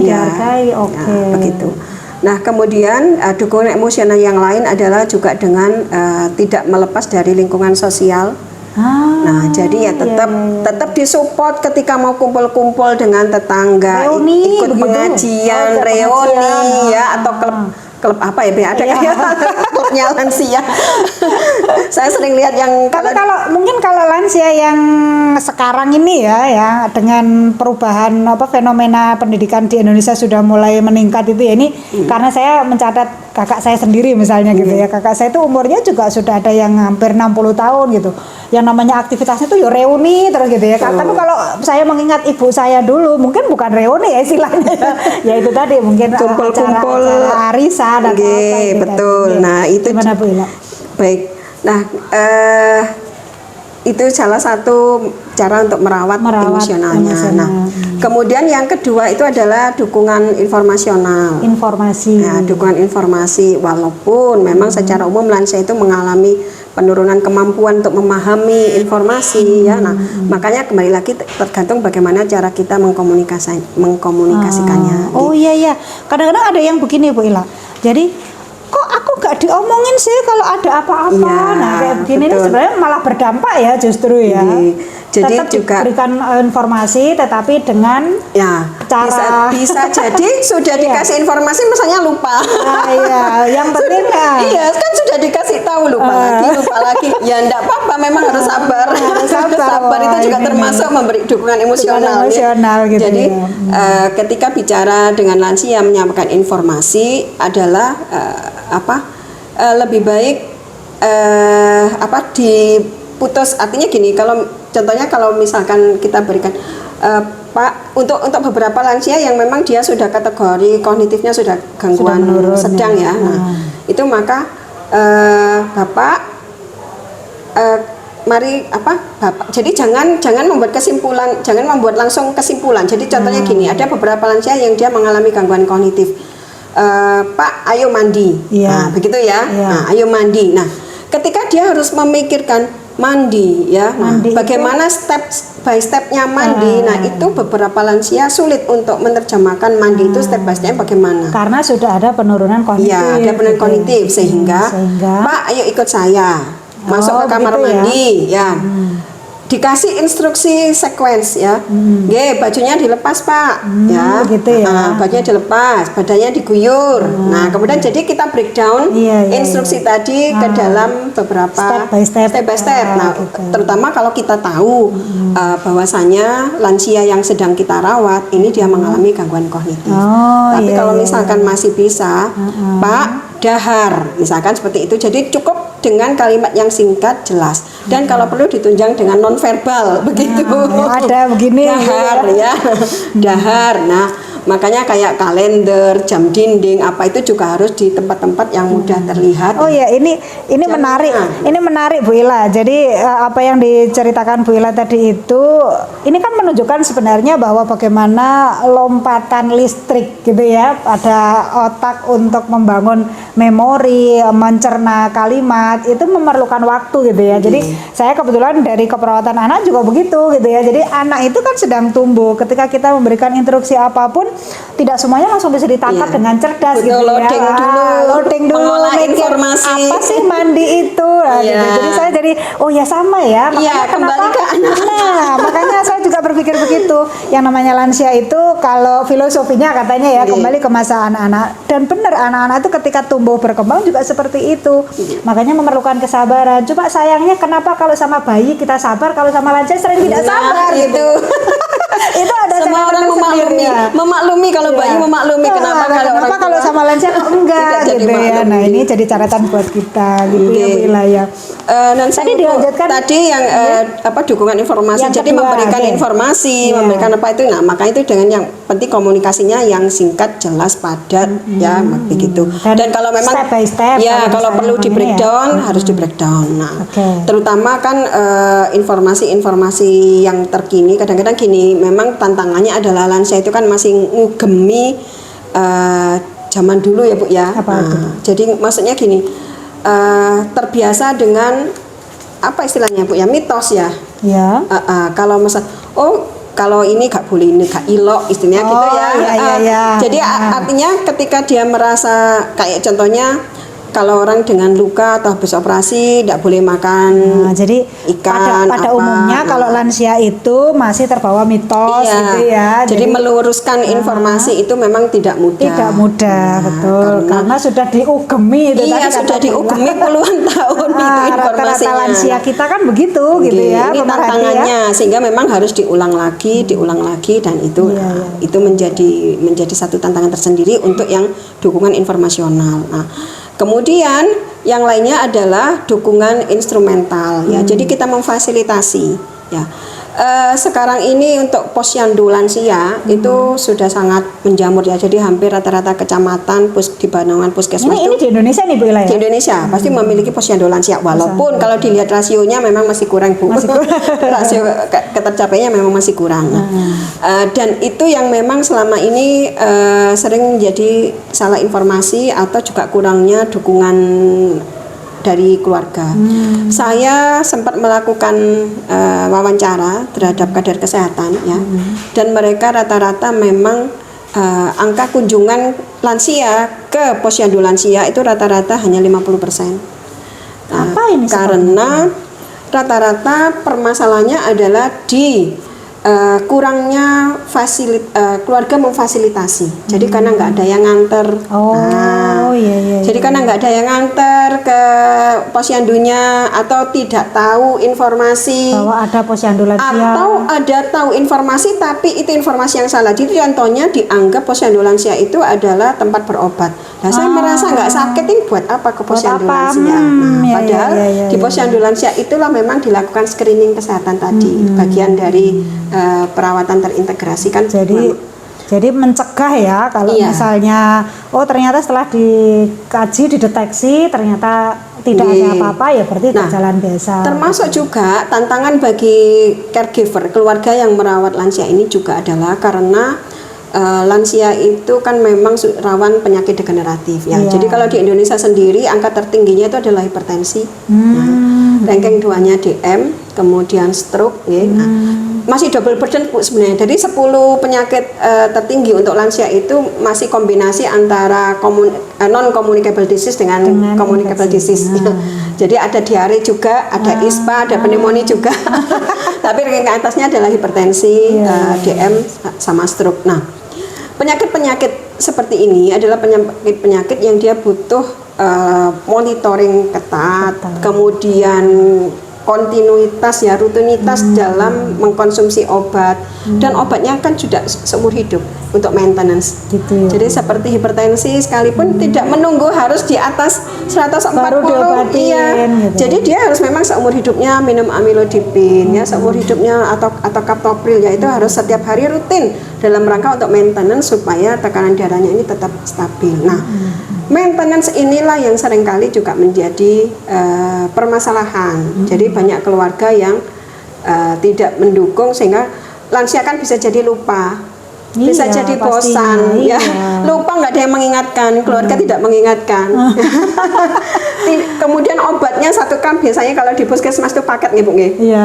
dihargai. Oke. Begitu. Nah, kemudian dukungan emosional yang lain adalah juga dengan tidak melepas dari lingkungan sosial. Nah, jadi ya tetap disupport ketika mau kumpul-kumpul dengan tetangga, ikut pengajian, reuni ya, atau klub apa ya, ada klubnya lansia. Saya sering lihat yang mungkin kalau lansia yang sekarang ini ya dengan perubahan fenomena pendidikan di Indonesia sudah mulai meningkat itu ya, ini karena saya mencatat kakak saya sendiri misalnya gitu ya. Kakak saya itu umurnya juga sudah ada yang hampir 60 tahun gitu. Yang namanya aktivitasnya itu ya reuni terus gitu ya. Tapi kalau saya mengingat ibu saya dulu mungkin bukan reuni ya istilahnya ya itu tadi mungkin kumpul-kumpul arisan dan betul. Nah, itu gimana Bu Ila? Baik. Nah, itu salah satu cara untuk merawat emosionalnya. Nah, kemudian yang kedua itu adalah dukungan informasional. Nah, dukungan informasi walaupun memang secara umum lansia itu mengalami penurunan kemampuan untuk memahami informasi ya. Nah, makanya kembali lagi tergantung bagaimana cara kita mengkomunikasikannya. Iya. Kadang-kadang ada yang begini Bu Ila. Jadi kok aku gak diomongin sih kalau ada apa-apa. Nah, kayak begini ini sebenarnya malah berdampak ya justru ya. Jadi tetap juga diberikan informasi tetapi dengan cara bisa jadi sudah dikasih informasi misalnya lupa. Yang penting kan sudah dikasih tahu lupa lagi. Ya enggak apa-apa, memang harus sabar. Sabar itu juga termasuk memberi dukungan emosional gitu. Jadi ketika bicara dengan lansia menyampaikan informasi adalah lebih baik diputus, artinya gini, contohnya kalau misalkan kita berikan Pak untuk beberapa lansia yang memang dia sudah kategori kognitifnya sudah gangguan sedang ya. Nah, itu maka Bapak mari Bapak. Jadi jangan membuat kesimpulan, jangan membuat langsung kesimpulan. Jadi contohnya gini, ada beberapa lansia yang dia mengalami gangguan kognitif. Pak, ayo mandi. Nah, begitu ya. Nah, ayo mandi. Nah, ketika dia harus memikirkan mandi ya, bagaimana step by stepnya mandi. Nah, itu beberapa lansia sulit untuk menerjemahkan mandi itu step by stepnya bagaimana. Karena sudah ada penurunan kognitif. Ya, ada penurunan kognitif sehingga Pak, ayo ikut saya masuk ke kamar mandi ya. dikasih instruksi sequence ya. Nggih, bajunya dilepas Pak. Ya. Gitu ya. Bajunya dilepas, badannya diguyur. Nah, kemudian jadi kita breakdown instruksi tadi ke dalam beberapa step by step. Nah, terutama kalau kita tahu bahwasanya lansia yang sedang kita rawat ini dia mengalami gangguan kognitif. Tapi kalau misalkan masih bisa, Pak, dahar, misalkan seperti itu. Jadi cukup dengan kalimat yang singkat, jelas. Dan kalau perlu ditunjang dengan nonverbal, begitu. Ada begini. Dahar ya, dahar. Nah, makanya kayak kalender, jam dinding, apa itu juga harus di tempat-tempat yang mudah terlihat. Oh ya, ini menarik. Ini menarik Bu Ila. Jadi apa yang diceritakan Bu Ila tadi itu, ini kan menunjukkan sebenarnya bahwa bagaimana lompatan listrik gitu ya pada otak untuk membangun memori, mencerna kalimat itu memerlukan waktu gitu ya. Jadi saya kebetulan dari keperawatan anak juga begitu gitu ya. Jadi anak itu kan sedang tumbuh. Ketika kita memberikan instruksi apapun, tidak semuanya langsung bisa ditangkap dengan cerdas. Betul, gitu loading ya. Loading dulu, mengolah mikir, informasi. apa sih mandi itu? Nah, gitu. Jadi saya jadi oh ya sama ya. Makanya kembali ke anak. Nah, makanya saya juga berpikir begitu. Yang namanya lansia itu kalau filosofinya katanya ya kembali ke masa anak-anak. Dan benar anak-anak itu ketika tumbuh berkembang juga seperti itu. Makanya memerlukan kesabaran. Coba sayangnya kenapa kalau sama bayi kita sabar, kalau sama lansia sering tidak sabar gitu. Itu ada semua orang memaklumi kalau bayi memaklumi, kenapa kalau sama lansia kok enggak gitu ya. Nah, ini jadi catatan buat kita gitu ya Bu Ila ya. Dan tadi dilanjutkan tadi yang dukungan informasi. Jadi memberikan informasi, memberikan apa itu. Nah, maka itu dengan yang penting komunikasinya yang singkat, jelas, padat ya begitu. Dan kalau memang step by step, ya kalau perlu di breakdown harus di breakdown. Nah, terutama kan informasi-informasi yang terkini kadang-kadang gini, memang tantangannya adalah lansia itu kan masih ngugemi zaman dulu ya Bu ya. Jadi maksudnya gini, terbiasa dengan apa istilahnya Bu ya, mitos ya. Kalau misal kalau ini gak boleh, ini gak ilok istilahnya gitu ya. Jadi artinya ketika dia merasa kayak contohnya kalau orang dengan luka atau habis operasi tidak boleh makan jadi ikan pada umumnya kalau lansia itu masih terbawa mitos gitu ya. Jadi meluruskan informasi itu memang tidak mudah. Tidak mudah, betul. Karena sudah diugemi itu sudah diugemi puluhan tahun itu informasinya. Rata-rata lansia kita kan begitu gitu ya. Ini tantangannya sehingga memang harus diulang lagi dan itu menjadi satu tantangan tersendiri untuk yang dukungan informasional. Nah, kemudian yang lainnya adalah dukungan instrumental ya. Jadi kita memfasilitasi ya. Sekarang ini untuk posyandu lansia itu sudah sangat menjamur ya. Jadi hampir rata-rata kecamatan di Banongan puskesmas ini di Indonesia nih Bu Ila ya? Di Indonesia pasti memiliki posyandu lansia. Walaupun kalau dilihat rasionya memang masih kurang Bu. Rasio ketercapaiannya memang masih kurang. Dan itu yang memang selama ini sering menjadi salah informasi atau juga kurangnya dukungan dari keluarga. Saya sempat melakukan wawancara terhadap kader kesehatan ya, dan mereka rata-rata memang angka kunjungan lansia ke posyandu lansia itu rata-rata hanya 50%. Apa ini? Karena rata-rata permasalahannya adalah di kurangnya keluarga memfasilitasi. Jadi karena nggak ada yang nganter. Jadi karena nggak ada yang nganter ke posyandunya atau tidak tahu informasi bahwa ada posyandu lansia, atau ada tahu informasi tapi itu informasi yang salah. Jadi contohnya dianggap posyandu lansia itu adalah tempat berobat. Nah, saya merasa nggak sakit, ini buat apa ke posyandu lansia? Padahal di posyandu lansia itulah memang dilakukan screening kesehatan tadi, bagian dari perawatan terintegrasi kan. Jadi mencegah ya kalau misalnya ternyata setelah dikaji dideteksi ternyata tidak ada apa-apa ya berarti jalan biasa. Termasuk juga tantangan bagi caregiver, keluarga yang merawat lansia ini juga adalah karena lansia itu kan memang rawan penyakit degeneratif ya. Jadi kalau di Indonesia sendiri angka tertingginya itu adalah hipertensi. Ranking 2-nya DM, kemudian stroke ya. Masih double burden Bu sebenarnya. Jadi 10 penyakit tertinggi untuk lansia itu masih kombinasi antara non communicable disease dengan communicable disease. Jadi ada diare juga, ada ISPA, ada pneumonia juga. Tapi ranking atasnya adalah hipertensi, DM sama stroke. Nah, penyakit-penyakit seperti ini adalah penyakit-penyakit yang dia butuh monitoring ketat, kemudian kontinuitas ya, rutinitas dalam mengkonsumsi obat, dan obatnya kan sudah seumur hidup untuk maintenance. Gitu ya. Jadi seperti hipertensi sekalipun tidak menunggu harus di atas 140, baru diobatin, iya. Gitu. Jadi dia harus memang seumur hidupnya minum amlodipin ya, seumur hidupnya atau kaptopril ya, itu harus setiap hari rutin dalam rangka untuk maintenance supaya tekanan darahnya ini tetap stabil. Nah, maintenance inilah yang seringkali juga menjadi permasalahan. Jadi banyak keluarga yang tidak mendukung sehingga lansia kan bisa jadi lupa, bisa jadi bosan, ya, lupa, nggak ada yang mengingatkan, keluarga tidak mengingatkan. Kemudian obatnya satu kan biasanya kalau di puskesmas itu paket nih Bu,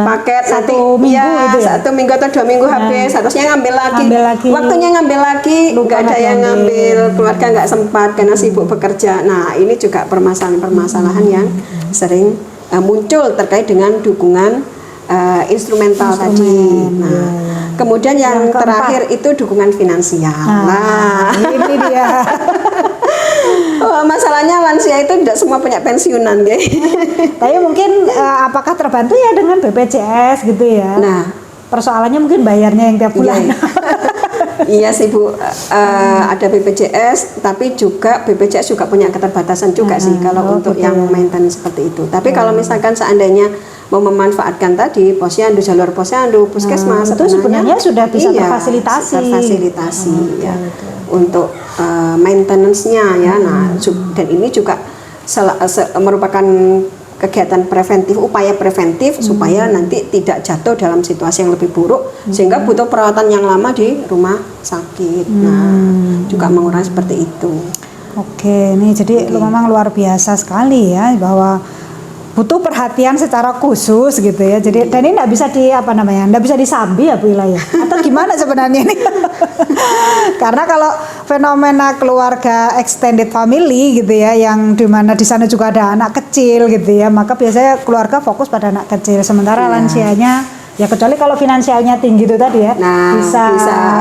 paket satu nanti minggu gitu ya? 1 minggu atau 2 minggu habis, harusnya ngambil lagi, waktunya ngambil lagi, nggak ada yang ngambil, keluarga nggak sempat karena sibuk bekerja. Nah, ini juga permasalahan-permasalahan yang sering muncul terkait dengan dukungan instrumental tadi. Nah, kemudian yang terakhir itu dukungan finansial. Nah, ini dia. Masalahnya lansia itu tidak semua punya pensiunan, guys. Tapi mungkin apakah terbantu ya dengan BPJS gitu ya? Nah, persoalannya mungkin bayarnya yang tiap bulan. Iya sih Bu, ada BPJS, tapi juga BPJS juga punya keterbatasan juga sih kalau untuk yang maintenance seperti itu. Tapi kalau misalkan seandainya mau memanfaatkan tadi posyandu, jalur posyandu, puskesmas, itu sebenarnya sudah bisa terfasilitasi, ya, untuk maintenance-nya ya. Nah, dan ini juga merupakan kegiatan preventif, upaya preventif supaya nanti tidak jatuh dalam situasi yang lebih buruk sehingga butuh perawatan yang lama di rumah sakit. Nah, juga mengurangi seperti itu. Oke, ini jadi memang luar biasa sekali ya, bahwa butuh perhatian secara khusus gitu ya. Jadi dan ini nggak bisa nggak bisa disambi ya Bu Ila ya? Atau gimana sebenarnya ini? Karena kalau fenomena keluarga extended family gitu ya, yang dimana di sana juga ada anak kecil gitu ya, maka biasanya keluarga fokus pada anak kecil, sementara lansianya ya, kecuali kalau finansialnya tinggi itu tadi ya, bisa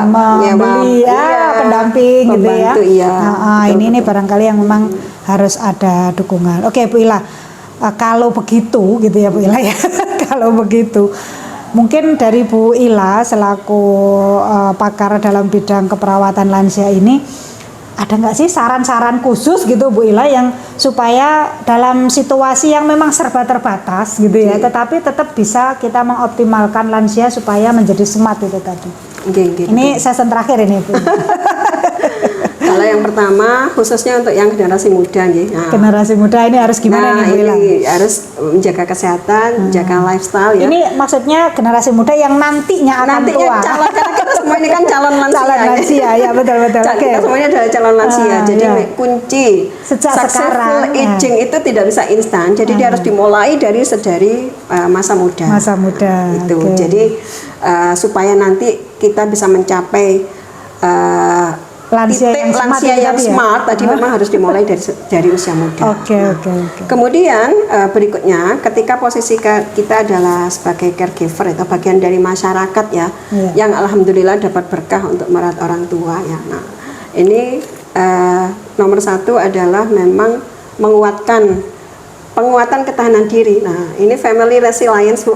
membeli pendamping gitu ya. Ini barangkali yang memang harus ada dukungan. Oke Bu Ila, kalau begitu gitu ya Bu Ila ya, kalau begitu mungkin dari Bu Ila selaku pakar dalam bidang keperawatan lansia ini, ada nggak sih saran-saran khusus gitu Bu Ila yang supaya dalam situasi yang memang serba terbatas gitu ya, tetapi tetap bisa kita mengoptimalkan lansia supaya menjadi smart itu tadi. Ini season terakhir ini Bu. Kalau yang pertama khususnya untuk yang generasi muda nih. Nah, generasi muda ini harus gimana nih Bu Ila? Ini harus menjaga kesehatan, menjaga lifestyle ya. Ini maksudnya generasi muda yang nantinya akan tua. Calon, karena kita semua ini kan calon lansia. Calon lansia ya, betul. Kita semuanya adalah calon lansia. Jadi kunci successful aging itu tidak bisa instan. Jadi dia harus dimulai dari masa muda. Masa muda. Itu. Jadi supaya nanti kita bisa mencapai lansia yang smart tadi memang harus dimulai dari usia muda. Oke. Kemudian berikutnya, ketika posisi kita adalah sebagai caregiver atau bagian dari masyarakat ya, yang alhamdulillah dapat berkah untuk merawat orang tua ya. Nah, ini nomor satu adalah memang penguatan ketahanan diri. Nah, ini family resilience Bu.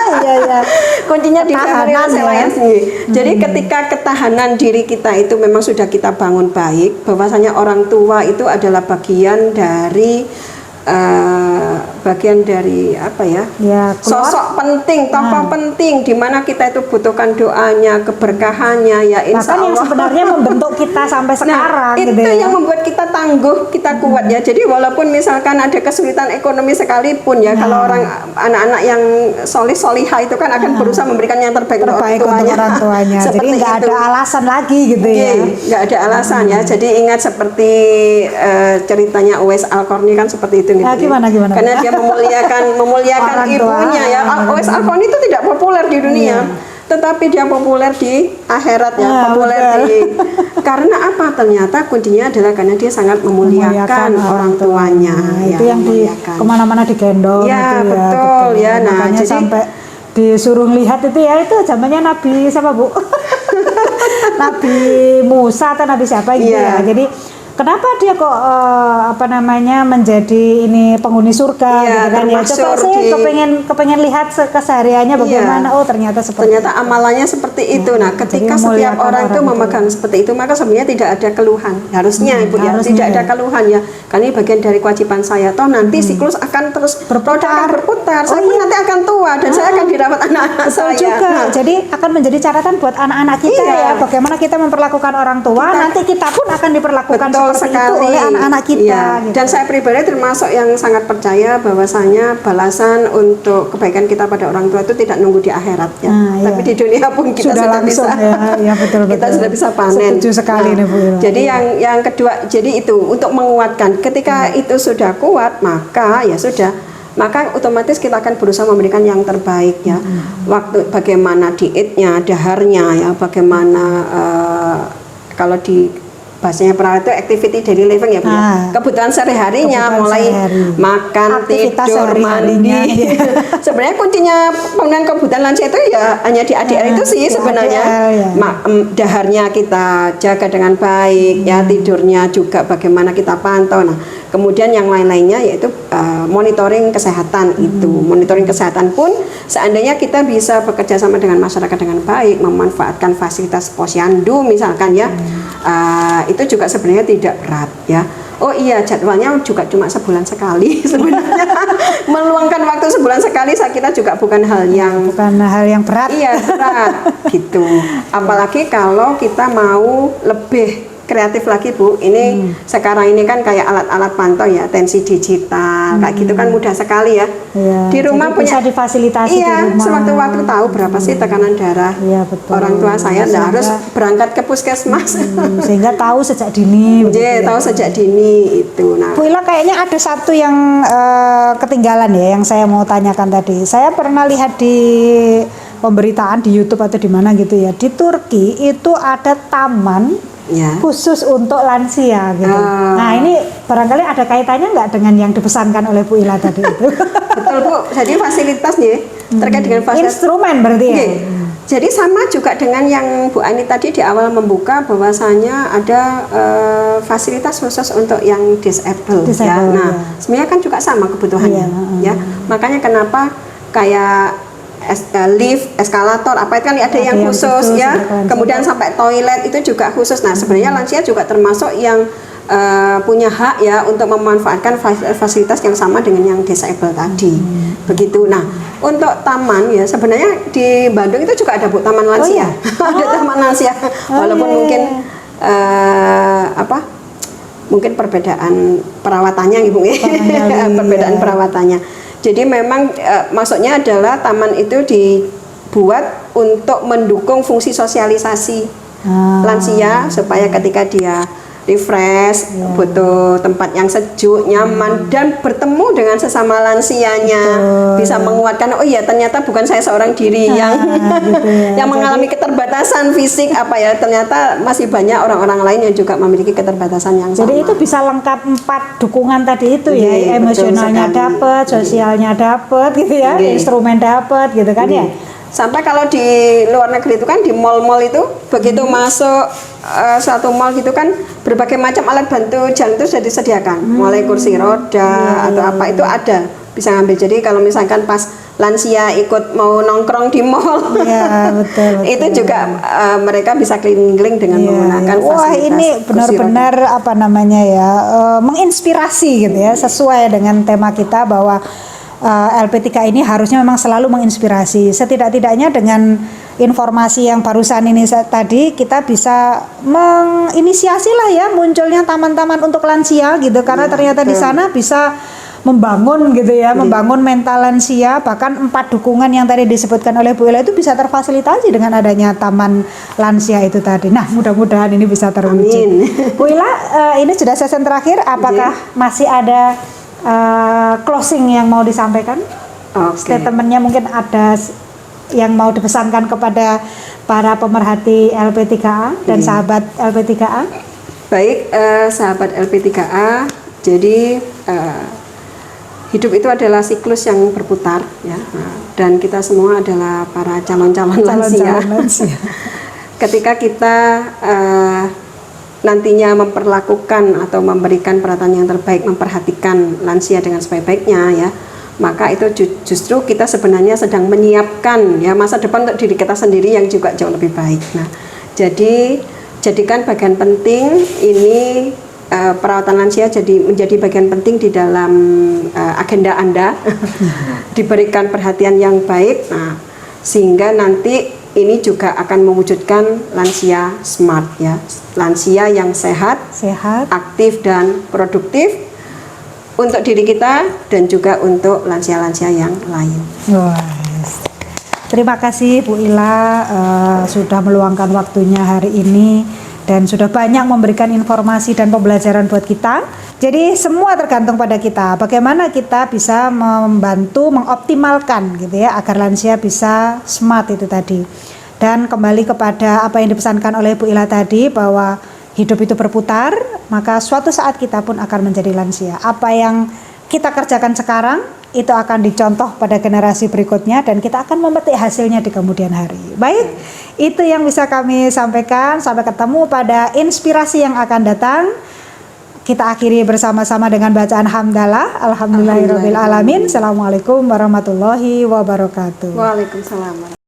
Iya. Kuncinya di family resilience nih. Jadi ketika ketahanan diri kita itu memang sudah kita bangun baik, bahwasanya orang tua itu adalah bagian dari sosok penting, tokoh penting di mana kita itu butuhkan doanya, keberkahannya ya, insya Allah. Yang sebenarnya membentuk kita sampai sekarang. Itu yang membuat kita tangguh, kita kuat ya. Jadi walaupun misalkan ada kesulitan ekonomi sekalipun ya, kalau anak-anak yang solihah itu kan akan berusaha memberikan yang terbaik untuk orang tuanya. Jadi nggak ada alasan lagi gitu ya. Nggak ada alasan ya. Jadi ingat seperti ceritanya Uwais Al-Qarni kan seperti itu. Gimana? Karena dia memuliakan ibunya ya. Uwais Al-Qarni itu tidak populer di dunia. tetapi dia populer di akhirat ya, populer di karena apa? Ternyata kuncinya adalah karena dia sangat memuliakan orang tuanya. Itu yang di kemana-mana digendong ya, itu betul ya. Nah, makanya jadi sampai disuruh lihat itu ya, itu zamannya Nabi siapa Bu? Nabi Musa atau Nabi siapa gitu ya. Jadi kenapa dia kok menjadi ini penghuni surga gitu kan ya? Coba saya kepengen lihat kesehariannya bagaimana. Oh ternyata seperti ternyata amalannya seperti itu. Nah, ketika setiap orang itu memegang seperti itu, maka sebenarnya tidak ada keluhan. Harusnya Ibu ya, tidak ada keluhan ya. Karena ini bagian dari kewajiban saya. Toh nanti siklus akan terus berputar. Saya pun nanti akan tua dan saya akan dirawat anak-anak saya. Juga. Nah, jadi akan menjadi catatan buat anak-anak kita ya. Bagaimana kita memperlakukan orang tua, nanti kita pun akan diperlakukan seperti itu oleh anak-anak kita. Gitu. Dan saya pribadi termasuk yang sangat percaya bahwasanya balasan untuk kebaikan kita pada orang tua itu tidak nunggu di akhirat ya. Tapi di dunia pun kita sudah bisa betul. Kita sudah bisa panen. Setuju sekali nih Bu Ila. Jadi yang kedua, jadi itu untuk menguatkan. Ketika itu sudah kuat, maka ya sudah, maka otomatis kita akan berusaha memberikan yang terbaik ya. Waktu bagaimana dietnya, daharnya ya, bagaimana kalau di bahasanya perawat itu activity daily living ya Bu. Kebutuhan sehari-harinya mulai makan, aktivitas tidur, mandi. Sebenarnya kuncinya pemenuhan kebutuhan lansia itu ya hanya di ADR itu sih sebenarnya. Daharnya kita jaga dengan baik ya, tidurnya juga bagaimana kita pantau. Nah, kemudian yang lain-lainnya yaitu monitoring kesehatan itu. Monitoring kesehatan pun seandainya kita bisa bekerja sama dengan masyarakat dengan baik, memanfaatkan fasilitas posyandu misalkan ya. Itu juga sebenarnya tidak berat ya. Oh iya, jadwalnya juga cuma sebulan sekali sebenarnya. Meluangkan waktu sebulan sekali saya kira juga bukan hal yang berat. Iya, berat gitu. Apalagi kalau kita mau lebih kreatif lagi Bu, ini sekarang ini kan kayak alat-alat pantau ya, tensi digital, kayak gitu kan mudah sekali ya. Di rumah punya bisa difasilitasi di rumah. Sewaktu-waktu tahu berapa sih tekanan darah orang tua saya, nggak harus berangkat ke puskesmas. Sehingga tahu sejak dini. Tahu sejak dini itu. Nah, Bu Ila kayaknya ada satu yang ketinggalan ya, yang saya mau tanyakan tadi. Saya pernah lihat di pemberitaan di YouTube atau di mana gitu ya, di Turki itu ada taman khusus untuk lansia gitu. Nah ini barangkali ada kaitannya nggak dengan yang dipesankan oleh Bu Ila tadi itu? Betul Bu, jadi fasilitas nih terkait dengan fasilitas instrumen berarti ya? Jadi sama juga dengan yang Bu Ani tadi di awal membuka bahwasanya ada fasilitas khusus untuk yang disable ya. Nah sebenarnya kan juga sama kebutuhannya ya. Makanya kenapa kayak lift, eskalator, apa itu kan ada yang khusus ya. Kemudian sampai toilet itu juga khusus. Nah sebenarnya lansia juga termasuk yang punya hak ya untuk memanfaatkan fasilitas yang sama dengan yang disable tadi. Begitu. Nah untuk taman ya sebenarnya di Bandung itu juga ada Bu taman lansia. Ada taman lansia. Walaupun mungkin mungkin perbedaan perawatannya Ibu ya. Perbedaan perawatannya. Jadi memang maksudnya adalah taman itu dibuat untuk mendukung fungsi sosialisasi lansia supaya ketika dia refresh, butuh tempat yang sejuk, nyaman dan bertemu dengan sesama lansianya, bisa menguatkan oh iya ternyata bukan saya seorang diri yang yang mengalami keterbatasan fisik ternyata masih banyak orang-orang lain yang juga memiliki keterbatasan yang sama. Jadi itu bisa lengkap 4 dukungan tadi itu ya, emosionalnya dapat, sosialnya dapat gitu ya, instrumen dapat gitu kan ya. Sampai kalau di luar negeri itu kan di mall-mall itu begitu masuk satu mall gitu kan berbagai macam alat bantu jalan itu sudah disediakan, mulai kursi roda atau apa itu ada bisa ngambil. Jadi kalau misalkan pas lansia ikut mau nongkrong di mall, betul. Itu juga mereka bisa keliling-keliling dengan menggunakan fasilitas. Wah ini benar-benar menginspirasi gitu ya, sesuai dengan tema kita bahwa LP3 ini harusnya memang selalu menginspirasi. Setidak-tidaknya dengan informasi yang barusan ini tadi kita bisa menginisiasi lah ya munculnya taman-taman untuk lansia gitu, karena ternyata di sana bisa membangun gitu ya, membangun mental lansia. Bahkan 4 dukungan yang tadi disebutkan oleh Bu Ila itu bisa terfasilitasi dengan adanya taman lansia itu tadi. Nah mudah-mudahan ini bisa terwujud. Bu Ila, ini sudah sesi terakhir, apakah masih ada closing yang mau disampaikan? Statementnya mungkin ada yang mau dipesankan kepada para pemerhati LP3A dan sahabat LP3A? Baik, sahabat LP3A, jadi hidup itu adalah siklus yang berputar ya. Dan kita semua adalah para calon-calon lansia. Ketika kita nantinya memperlakukan atau memberikan perhatian yang terbaik, memperhatikan lansia dengan sebaik-baiknya ya, maka itu justru kita sebenarnya sedang menyiapkan ya masa depan untuk diri kita sendiri yang juga jauh lebih baik. Nah, jadi jadikan bagian penting ini perawatan lansia menjadi bagian penting di dalam agenda Anda. Diberikan perhatian yang baik, nah, sehingga nanti ini juga akan mewujudkan lansia smart ya, lansia yang sehat, aktif dan produktif untuk diri kita dan juga untuk lansia-lansia yang lain. Terima kasih Bu Ila sudah meluangkan waktunya hari ini dan sudah banyak memberikan informasi dan pembelajaran buat kita. Jadi semua tergantung pada kita, bagaimana kita bisa membantu mengoptimalkan gitu ya agar lansia bisa smart itu tadi. Dan kembali kepada apa yang dipesankan oleh Bu Ila tadi, bahwa hidup itu berputar, maka suatu saat kita pun akan menjadi lansia. Apa yang kita kerjakan sekarang itu akan dicontoh pada generasi berikutnya dan kita akan memetik hasilnya di kemudian hari. Baik, itu yang bisa kami sampaikan. Sampai ketemu pada inspirasi yang akan datang. Kita akhiri bersama-sama dengan bacaan hamdalah. Alhamdulillahirabbil alamin. Assalamualaikum warahmatullahi wabarakatuh. Waalaikumsalam.